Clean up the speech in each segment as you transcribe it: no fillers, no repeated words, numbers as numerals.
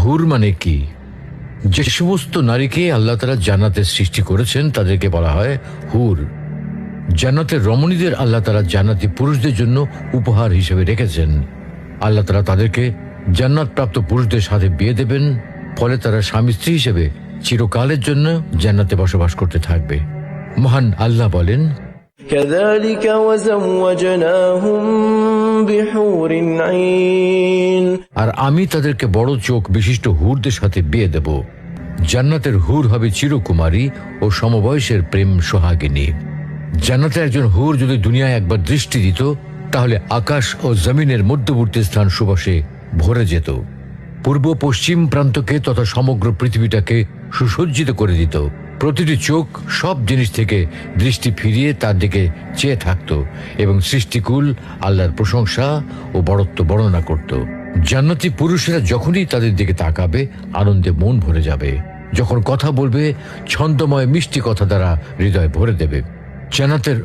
হুর মানে কি? যে সমস্ত নারীকে আল্লাহ তাআলা জান্নাতে সৃষ্টি করেছেন তাদেরকে বলা হয় হুর। জান্নাতের রমণীদের আল্লাহ তাআলা জান্নাতি পুরুষদের জন্য উপহার হিসেবে রেখেছেন। আল্লাহ তাআলা তাদেরকে জান্নাত প্রাপ্ত পুরুষদের সাথে বিয়ে দেবেন, ফলে তারা স্বামী স্ত্রী হিসেবে চিরকালের জন্য জান্নাতে বসবাস করতে থাকবে। মহান আল্লাহ বলেন, كذلك وزوجناهم بحور عين আর আমি তাদেরকে বড় চোখ বিশিষ্ট হুরদের সাথে বিয়ে দেব। জান্নাতের হুর হবে চিরকুমারী ও সমবয়সের প্রেম সোহাগিনী। জান্নাতে একজন হুর যদি দুনিয়ায় একবার দৃষ্টি দিত, তাহলে আকাশ ও জমিনের মধ্যবর্তী স্থান সুবাসে ভরে যেত। পূর্ব পশ্চিম প্রান্তকে তথা সমগ্র পৃথিবীটাকে সুসজ্জিত করে দিত। প্রতিটি চোখ সব জিনিস থেকে দৃষ্টি ফিরিয়ে তার দিকে চেয়ে থাকত এবং সৃষ্টিকুল আল্লাহর প্রশংসা ও বড়ত্ব বর্ণনা করত। জান্নাতি পুরুষেরা যখনই তাদের দিকে তাকাবে, আনন্দে মন ভরে যাবে। যখন কথা বলবে, ছন্দময় মিষ্টি কথা দ্বারা হৃদয় ভরে দেবে। জান্নাতের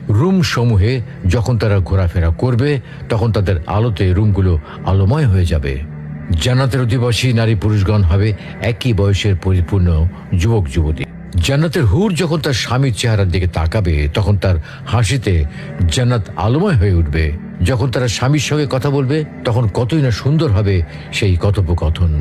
রুম সমূহে যখন তারা ঘোরাফেরা করবে, তখন তাদের আলোতে রুমগুলো আলোময় হয়ে যাবে। জান্নাতের অধিবাসী নারী পুরুষগণ হবে একই বয়সের পরিপূর্ণ যুবক যুবতী। জান্নাতের হুর যখন তার স্বামীর চেহারার দিকে তাকাবে, তখন তার হাসিতে জান্নাত আলোময় হয়ে উঠবে। যখন তারা স্বামীর সঙ্গে কথা বলবে, তখন কতই না সুন্দর হবে সেই কথোপকথন।